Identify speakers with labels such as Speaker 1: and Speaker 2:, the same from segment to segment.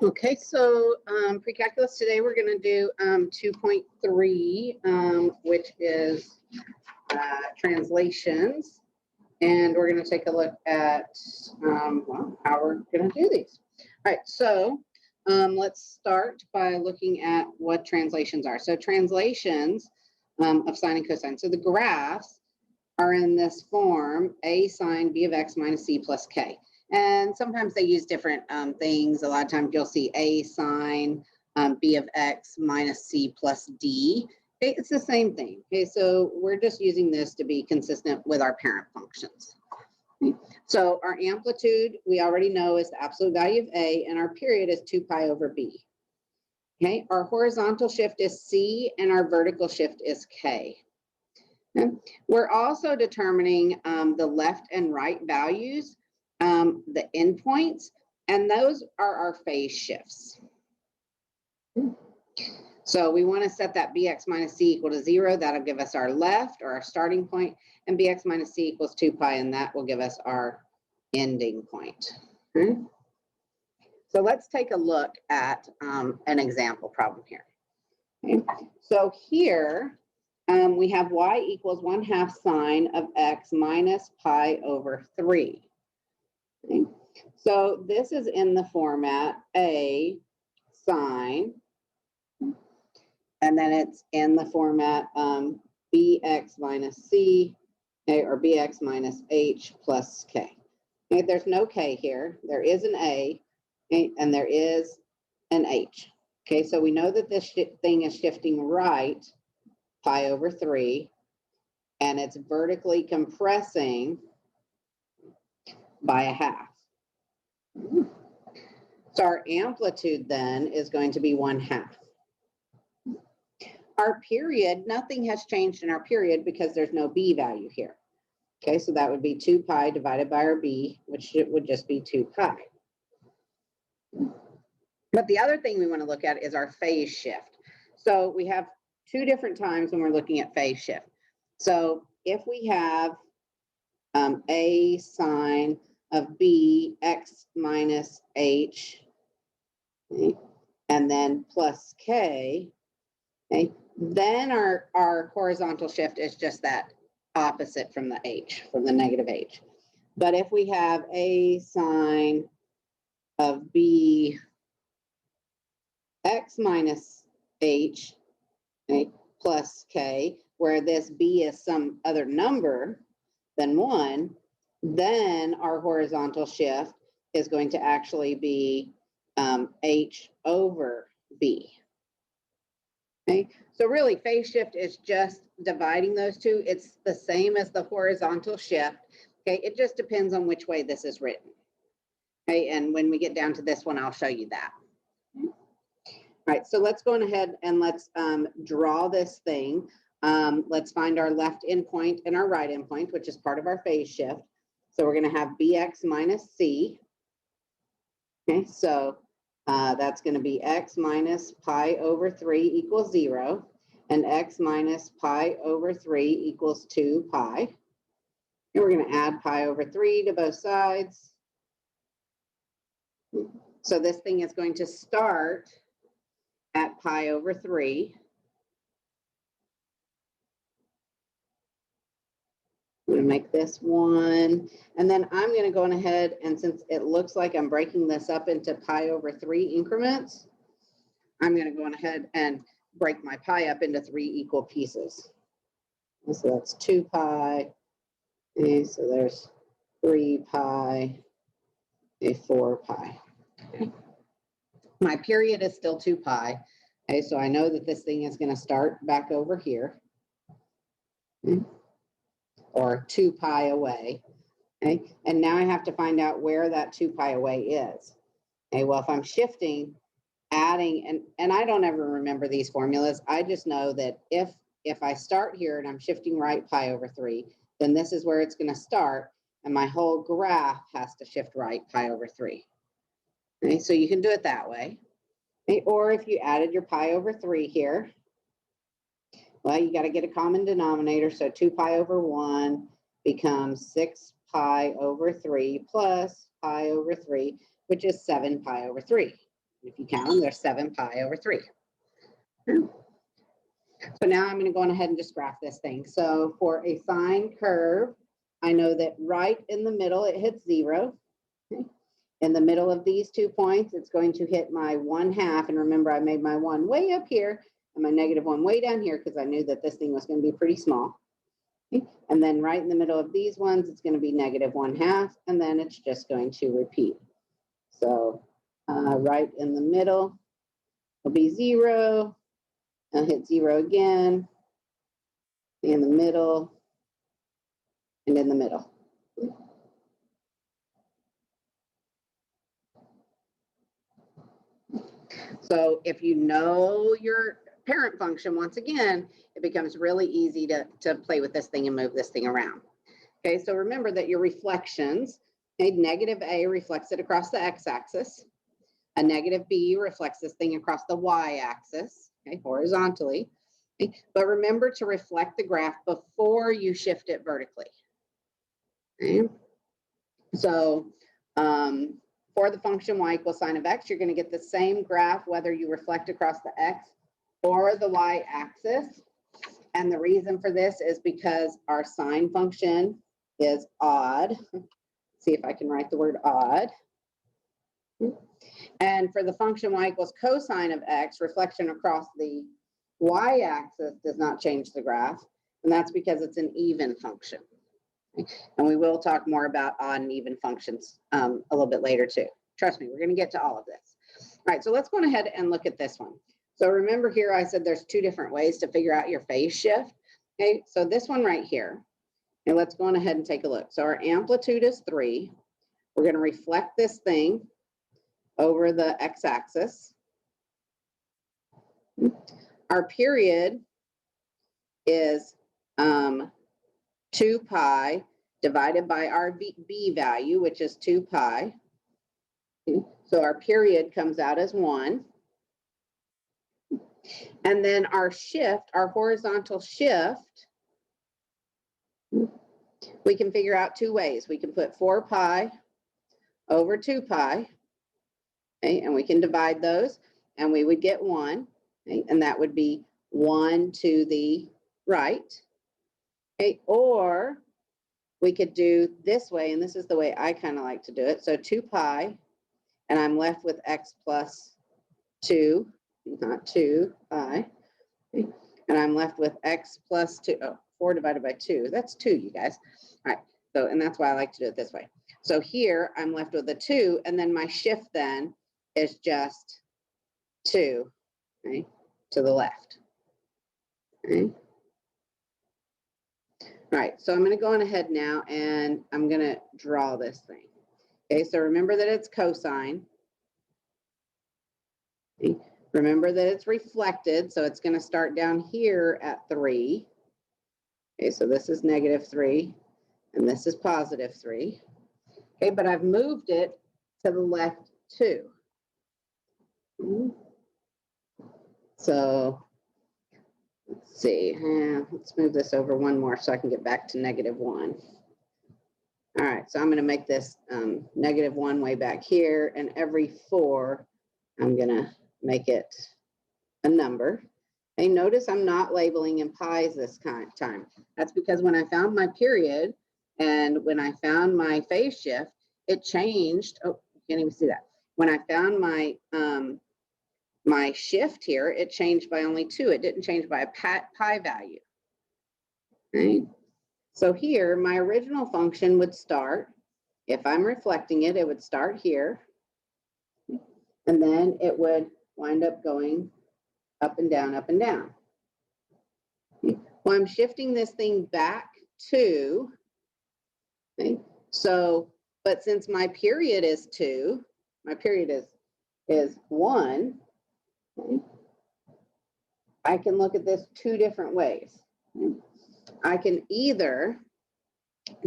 Speaker 1: Okay, so pre-calculus today we're going to do 2.3, which is translations, and we're going to take a look at well, how we're going to do these. All right, so let's start by looking at what translations are. So translations of sine and cosine. So the graphs are in this form: a sine b of x minus c plus k. And sometimes they use different things. A lot of times you'll see a sine b of x minus c plus d. Okay, it's the same thing. Okay, so we're just using this to be consistent with our parent functions. Okay. So our amplitude, we already know, is the absolute value of a, and our period is 2 pi over b. Okay, our horizontal shift is c, and our vertical shift is k. Okay. We're also determining the left and right values, the endpoints, and those are our phase shifts. So we want to set that bx minus c equal to 0. That'll give us our left, or our starting point, and bx minus c equals 2 pi, and that will give us our ending point. Okay. So let's take a look at an example problem here. Okay. So here we have y equals 1/2 sine of x minus pi over 3. Okay. So this is in the format a sine, and then it's in the format bx minus c, okay, or bx minus h plus k. Okay, there's no k here. There is an a, okay, and there is an h. Okay, so we know that this thing is shifting right pi over 3, and it's vertically compressing by 1/2. So our amplitude then is going to be 1/2. Our period, nothing has changed in our period because there's no b value here. Okay, so that would be 2 pi divided by our b, which would just be 2 pi. But the other thing we want to look at is our phase shift. So we have two different times when we're looking at phase shift. So if we have a sine of b x minus h, okay, and then plus k, okay, then our horizontal shift is just that opposite from the h, from the negative h. But if we have a sine of b x minus h, okay, plus k, where this b is some other number than 1, then our horizontal shift is going to actually be h over b. Okay, so really phase shift is just dividing those two. It's the same as the horizontal shift. Okay, it just depends on which way this is written. Okay, and when we get down to this one, I'll show you that. Okay. All right, so let's go ahead and let's draw this thing. Let's find our left endpoint and our right endpoint, which is part of our phase shift. So we're going to have bx minus c. Okay, so that's going to be x minus pi over 3 equals 0, and x minus pi over 3 equals 2 pi. And we're going to add pi over 3 to both sides. So this thing is going to start at pi over 3. I'm going to make this 1, and then I'm going to go on ahead, and since it looks like I'm breaking this up into pi over 3 increments, I'm going to go on ahead and break my pi up into 3 equal pieces. So that's 2 pi, okay, so there's 3 pi, okay, 4 pi. Okay. My period is still 2 pi, okay, so I know that this thing is going to start back over here. Okay. Or 2 pi away, okay? And now I have to find out where that 2 pi away is. Okay, well, if I'm shifting, adding, and I don't ever remember these formulas. I just know that if I start here and I'm shifting right pi over 3, then this is where it's going to start, and my whole graph has to shift right pi over 3. Okay, so you can do it that way. Okay, or if you added your pi over 3 here, well, you got to get a common denominator, so 2 pi over 1 becomes 6 pi over 3 plus pi over 3, which is 7 pi over 3. If you count them, there's 7 pi over 3. So now I'm going to go on ahead and just graph this thing. So for a sine curve, I know that right in the middle, it hits 0. Okay. In the middle of these 2 points, it's going to hit my 1/2. And remember, I made my 1 way up here and my -1 way down here because I knew that this thing was going to be pretty small. Okay. And then right in the middle of these ones, it's going to be -1/2. And then it's just going to repeat. So right in the middle will be 0. I'll hit 0 again, in the middle, and in the middle. So if you know your parent function, once again, it becomes really easy to play with this thing and move this thing around. Okay, so remember that your reflections, okay, -a reflects it across the x-axis. A -b reflects this thing across the y-axis, okay, horizontally. Okay? But remember to reflect the graph before you shift it vertically. Okay? So for the function y equals sine of x, you're going to get the same graph whether you reflect across the x or the y-axis. And the reason for this is because our sine function is odd. Let's see if I can write the word odd. And for the function y equals cosine of x, reflection across the y-axis does not change the graph. And that's because it's an even function. And we will talk more about odd and even functions a little bit later too. Trust me, we're going to get to all of this. All right, so let's go ahead and look at this one. So remember here, I said there's 2 different ways to figure out your phase shift. Okay, so this one right here, and let's go on ahead and take a look. So our amplitude is 3. We're going to reflect this thing over the x-axis. Our period is 2 pi divided by our b value, which is 2 pi. So our period comes out as 1. And then our shift, our horizontal shift, we can figure out 2 ways. We can put 4 pi over 2 pi, okay, and we can divide those, and we would get 1, okay, and that would be 1 to the right. Okay, or we could do this way, and this is the way I kind of like to do it. So 2 pi, and I'm left with x plus 2, not 2 pi. Okay. And I'm left with x plus 2. Oh, 4 divided by 2. That's 2, you guys. All right. So, and that's why I like to do it this way. So here I'm left with a 2, and then my shift then is just 2, okay, to the left. Okay. All right, so I'm going to go on ahead now and I'm going to draw this thing. Okay, so remember that it's cosine. Okay. Remember that it's reflected, so it's going to start down here at 3. Okay, so this is -3, and this is +3. Okay, but I've moved it to the left 2. So let's see, let's move this over 1 more so I can get back to -1. All right, so I'm going to make this -1 way back here, and every 4, I'm going to make it a number. Okay, notice I'm not labeling in pies this time. That's because when I found my period and when I found my phase shift, it changed. Oh, you can't even see that. When I found my my shift here, it changed by only 2. It didn't change by a pi value. Okay. So here, my original function would start, if I'm reflecting it, it would start here, and then it would wind up going up and down, up and down. Well, I'm shifting this thing back to, okay, so, but since my period is 2, my period is 1, okay, I can look at this 2 different ways. I can either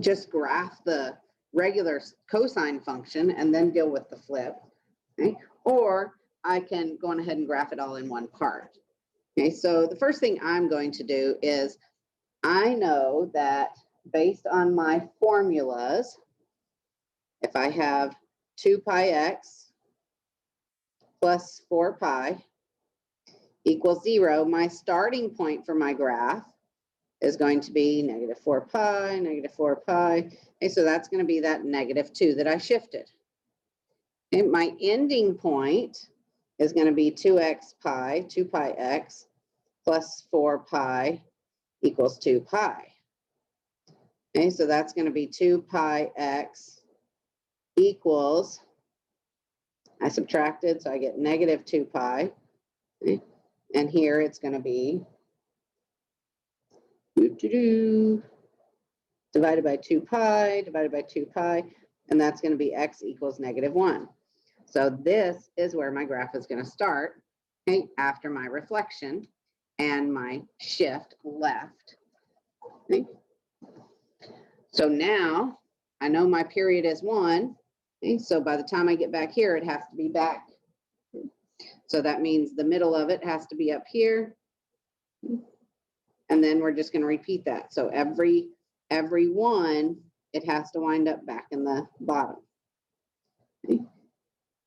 Speaker 1: just graph the regular cosine function and then deal with the flip, okay, or I can go on ahead and graph it all in one part. Okay, so the first thing I'm going to do is I know that based on my formulas, if I have 2 pi x plus 4 pi equals 0. My starting point for my graph is going to be negative 4 pi, negative 4 pi. Okay, so that's going to be that negative 2 that I shifted. Okay, my ending point is going to be 2x pi, 2 pi x, plus 4 pi equals 2 pi. Okay, so that's going to be 2 pi x equals, I subtracted, so I get negative 2 pi. Okay, and here it's going to be divided by 2 pi, divided by 2 pi, and that's going to be x equals negative 1. So this is where my graph is going to start, okay, after my reflection and my shift left. Okay. So now I know my period is 1. Okay, so by the time I get back here, it has to be back. So that means the middle of it has to be up here. And then we're just going to repeat that. So every one, it has to wind up back in the bottom. Okay.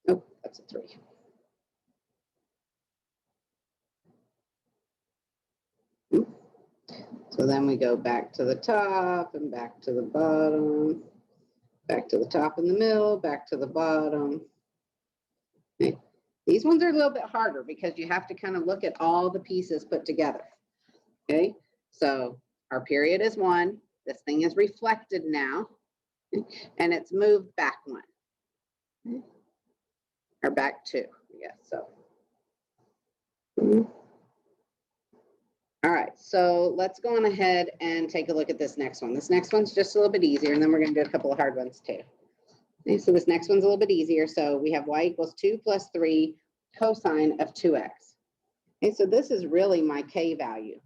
Speaker 1: Oh, that's a 3. So then we go back to the top and back to the bottom, back to the top in the middle, back to the bottom. Okay. These ones are a little bit harder because you have to kind of look at all the pieces put together. Okay, so our period is 1. This thing is reflected now, and it's moved back 1, or back 2, yes. So, all right, so let's go on ahead and take a look at this next one. This next one's just a little bit easier, and then we're going to do a couple of hard ones too. Okay, so this next one's a little bit easier. So we have y equals 2 plus 3 cosine of 2x. Okay, so this is really my k value.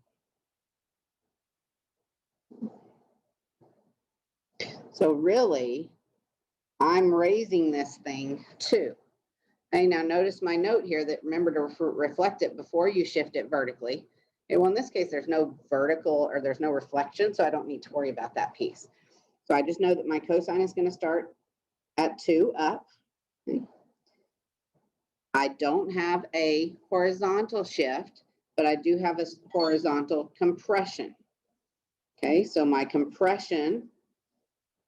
Speaker 1: So really, I'm raising this thing 2. Okay, now notice my note here that remember to reflect it before you shift it vertically. Okay, well, in this case, there's no vertical or there's no reflection, so I don't need to worry about that piece. So I just know that my cosine is going to start at 2 up. Okay. I don't have a horizontal shift, but I do have a horizontal compression. Okay, so my compression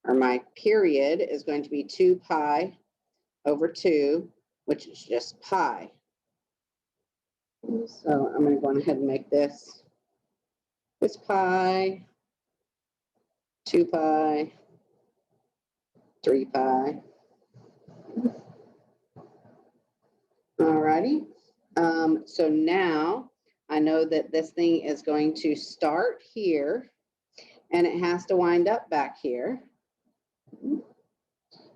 Speaker 1: or my period is going to be 2 pi over 2, which is just pi. So I'm going to go ahead and make this pi, 2 pi, 3 pi. All righty. So now I know that this thing is going to start here and it has to wind up back here.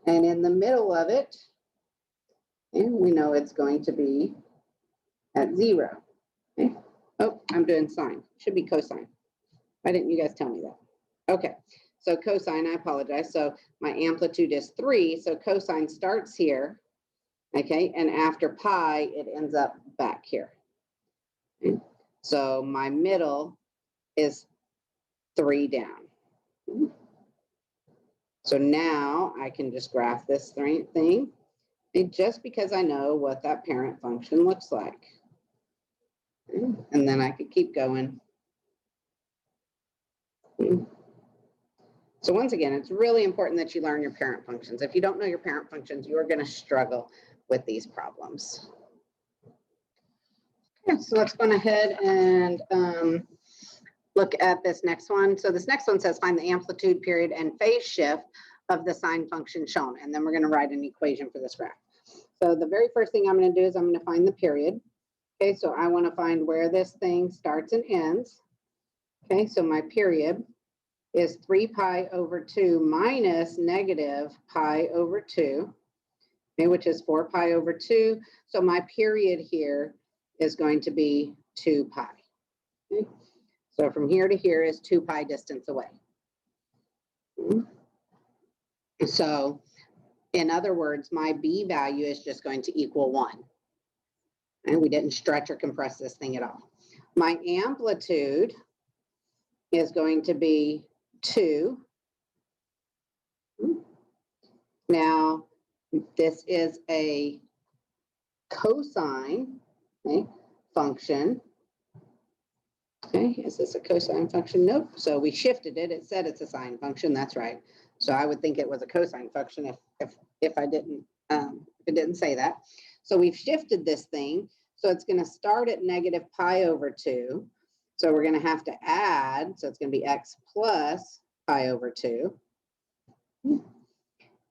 Speaker 1: And in the middle of it, and we know it's going to be at 0. Okay. Oh, I'm doing sine. Should be cosine. Why didn't you guys tell me that? Okay, so cosine, I apologize. So my amplitude is 3. So cosine starts here. Okay, and after pi, it ends up back here. Okay. So my middle is 3 down. So now I can just graph this thing, and just because I know what that parent function looks like. And then I could keep going. So once again, it's really important that you learn your parent functions. If you don't know your parent functions, you are going to struggle with these problems. Okay, so let's go ahead and look at this next one. So this next one says find the amplitude, period, and phase shift of the sine function shown. And then we're going to write an equation for this graph. So the very first thing I'm going to do is I'm going to find the period. Okay, so I want to find where this thing starts and ends. Okay, so my period is 3 pi over 2 minus negative pi over 2, okay, which is 4 pi over 2. So my period here is going to be 2 pi. Okay. So from here to here is 2 pi distance away. So in other words, my B value is just going to equal 1. And we didn't stretch or compress this thing at all. My amplitude is going to be 2. Now, this is a cosine, okay, function. Okay, is this a cosine function? Nope. So we shifted it. It said it's a sine function. That's right. So I would think it was a cosine function if I didn't if it didn't say that. So we've shifted this thing. So it's going to start at negative pi over 2. So we're going to have to add. So it's going to be x plus pi over 2.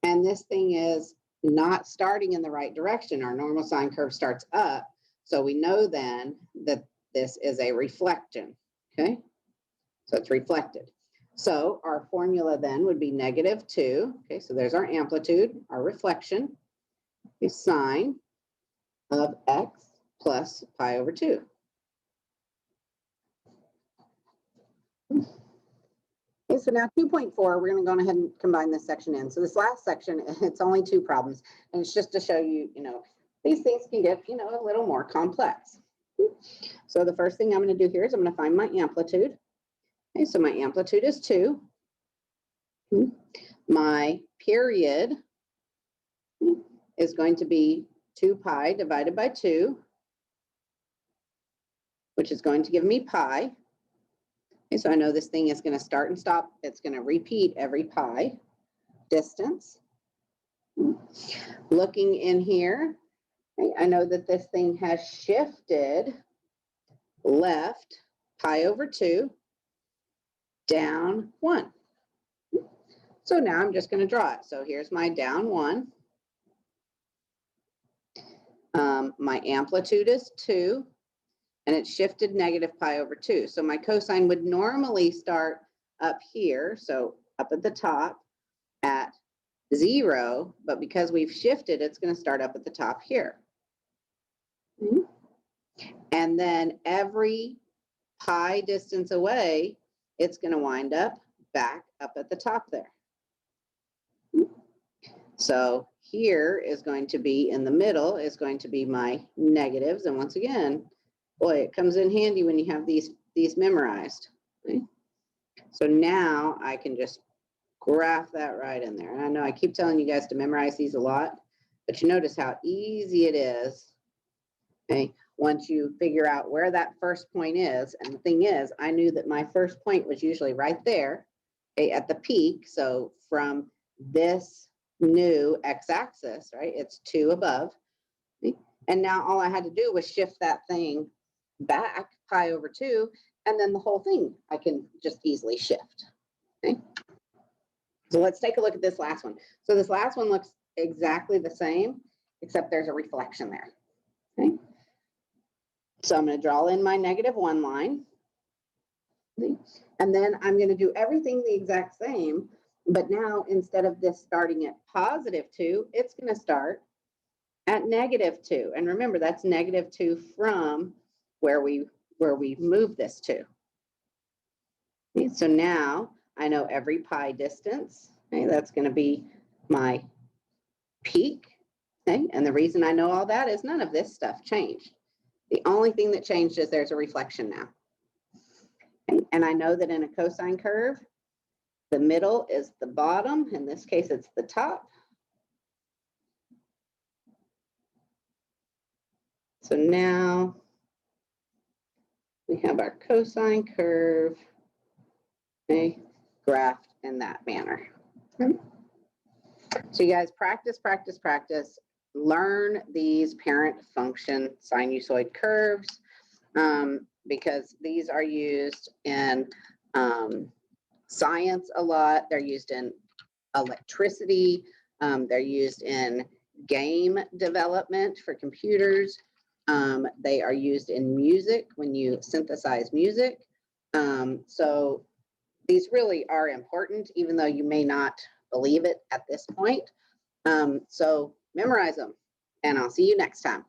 Speaker 1: And this thing is not starting in the right direction. Our normal sine curve starts up. So we know then that this is a reflection, okay? So it's reflected. So our formula then would be negative 2. Okay, so there's our amplitude, our reflection is sine of x plus pi over 2. Okay, so now 2.4, we're going to go ahead and combine this section in. So this last section, it's only 2 problems, and it's just to show you, these things can get, a little more complex. So the first thing I'm going to do here is I'm going to find my amplitude. Okay, so my amplitude is 2. My period is going to be 2 pi divided by 2, which is going to give me pi. Okay, so I know this thing is going to start and stop. It's going to repeat every pi distance. Looking in here, okay, I know that this thing has shifted left pi over 2, down 1. So now I'm just going to draw it. So here's my down 1. My amplitude is 2, and it's shifted negative pi over 2. So my cosine would normally start up here, so up at the top at 0, but because we've shifted, it's going to start up at the top here. And then every pi distance away, it's going to wind up back up at the top there. So here is going to be, in the middle is going to be my negatives. And once again, boy, it comes in handy when you have these memorized. Okay? So now I can just graph that right in there. And I know I keep telling you guys to memorize these a lot, but you notice how easy it is, okay, once you figure out where that first point is. And the thing is, I knew that my first point was usually right there, okay, at the peak. So from this new x-axis, right, it's 2 above. Okay? And now all I had to do was shift that thing back pi over 2, and then the whole thing I can just easily shift. Okay? So let's take a look at this last one. So this last one looks exactly the same, except there's a reflection there. Okay? So I'm going to draw in my -1 line. Okay? And then I'm going to do everything the exact same, but now instead of this starting at +2, it's going to start at -2. And remember, that's -2 from where we moved this to. Okay? So now I know every pi distance. Okay? That's going to be my peak. Okay? And the reason I know all that is none of this stuff changed. The only thing that changed is there's a reflection now. Okay? And I know that in a cosine curve, the middle is the bottom. In this case, it's the top. So now we have our cosine curve, okay, graphed in that manner. Okay. So you guys practice, practice, practice. Learn these parent function sinusoid curves because these are used in science a lot. They're used in electricity. They're used in game development for computers. They are used in music when you synthesize music. So these really are important, even though you may not believe it at this point. So memorize them, and I'll see you next time.